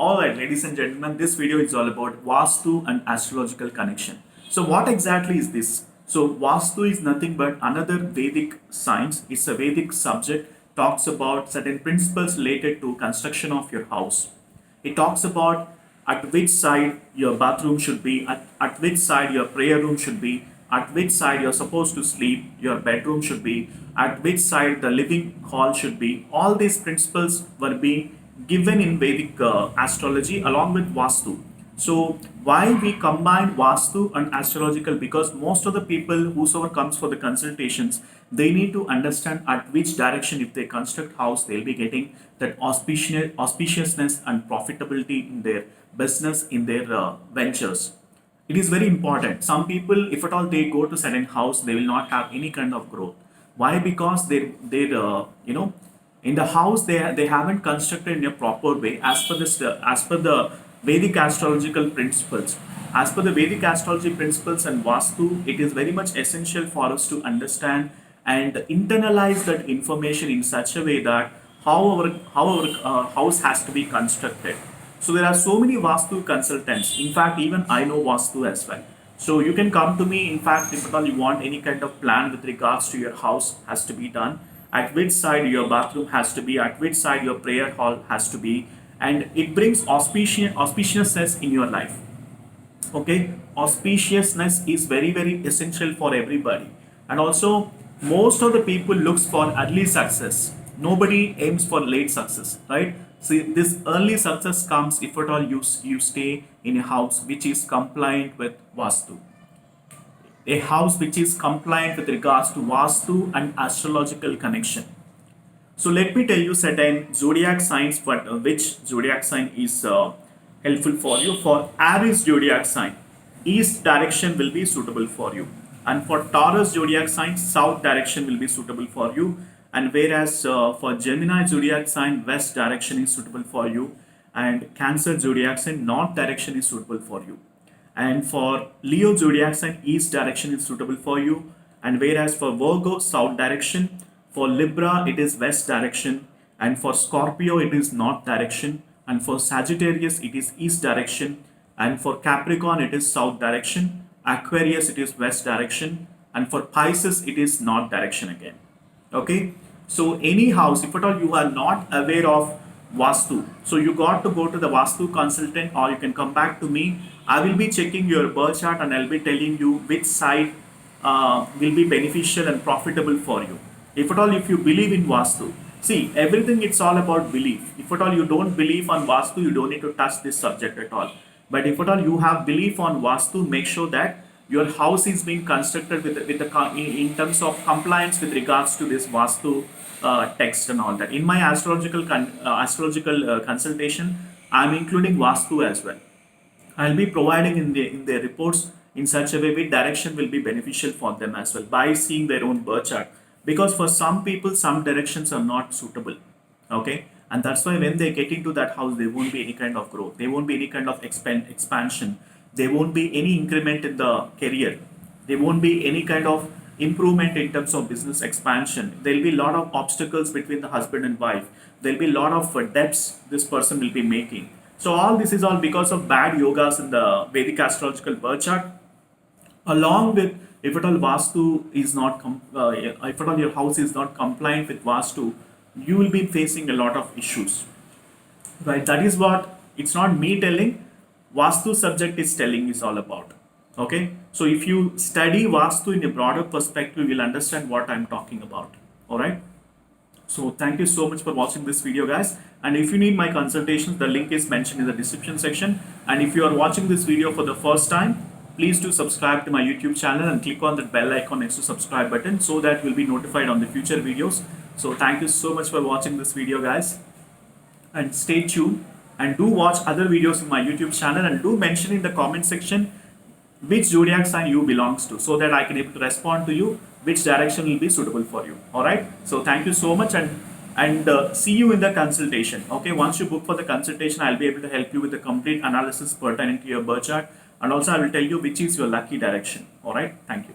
Alright, ladies and gentlemen, this video is all about Vastu and astrological connection. So what exactly is this? So Vastu is nothing but another Vedic science. It's a Vedic subject, talks about certain principles related to construction of your house. It talks about at which side your bathroom should be, at which side your prayer room should be, at which side you're supposed to sleep, your bedroom should be, at which side the living hall should be. All these principles were being given in Vedic astrology along with Vastu. So why we combine Vastu and astrological? Because most of the people whosoever comes for the consultations, they need to understand at which direction if they construct house, they'll be getting that auspiciousness and profitability in their business, in their ventures. It is very important. Some people, if at all they go to certain house, they will not have any kind of growth. Why? Because they in the house they haven't constructed in a proper way as per the Vedic astrological principles. As per the Vedic astrology principles and Vastu, it is very much essential for us to understand and internalize that information in such a way that how our house has to be constructed. So there are so many Vastu consultants. In fact, even I know Vastu as well. So you can come to me. In fact, if at all you want any kind of plan with regards to your house has to be done, at which side your bathroom has to be, at which side your prayer hall has to be, and it brings auspiciousness in your life. Okay, auspiciousness is very essential for everybody, and also most of the people looks for early success. Nobody aims for late success, right? See, this early success comes if at all you stay in a house which is compliant with Vastu, a house which is compliant with regards to Vastu and astrological connection. So let me tell you certain zodiac signs, but which zodiac sign is helpful for you. For Aries zodiac sign, east direction will be suitable for you, and for Taurus zodiac sign, south direction will be suitable for you. And whereas for Gemini zodiac sign, west direction is suitable for you, and Cancer zodiac sign, north direction is suitable for you. And for Leo zodiac sign, east direction is suitable for you. And whereas for Virgo, south direction, for Libra, it is west direction, and for Scorpio, it is north direction, and for Sagittarius, it is east direction, and for Capricorn, it is south direction, Aquarius, it is west direction, and for Pisces, it is north direction again. Okay, so any house, if at all you are not aware of Vastu, so you got to go to the Vastu consultant, or you can come back to me. I will be checking your birth chart and I'll be telling you which side will be beneficial and profitable for you. If at all if you believe in Vastu, see, everything it's all about belief. If at all you don't believe on Vastu, you don't need to touch this subject at all. But if at all you have belief on Vastu, make sure that your house is being constructed in terms of compliance with regards to this Vastu text and all that. In my astrological consultation, I'm including Vastu as well. I'll be providing in their reports in such a way which direction will be beneficial for them as well by seeing their own birth chart. Because for some people, some directions are not suitable. Okay, and that's why when they get into that house, there won't be any kind of growth. There won't be any kind of expansion. There won't be any increment in the career. There won't be any kind of improvement in terms of business expansion. There'll be a lot of obstacles between the husband and wife. There'll be a lot of debts this person will be making. So all this is all because of bad yogas in the Vedic astrological birth chart, along with if at all Vastu is not, if at all your house is not compliant with Vastu, you will be facing a lot of issues, right? That is what, it's not me telling, Vastu subject is telling is all about. Okay, so if you study Vastu in a broader perspective, you will understand what I'm talking about. All right. So thank you so much for watching this video, guys. And if you need my consultations, the link is mentioned in the description section. And if you are watching this video for the first time, please do subscribe to my YouTube channel and click on the bell icon next to subscribe button so that you'll be notified on the future videos. So thank you so much for watching this video, guys. And stay tuned and do watch other videos in my YouTube channel, and do mention in the comment section which zodiac sign you belongs to, so that I can able to respond to you which direction will be suitable for you. All right, so thank you so much, and see you in the consultation. Okay, once you book for the consultation, I'll be able to help you with the complete analysis pertaining to your birth chart, and also I will tell you which is your lucky direction. All right, thank you.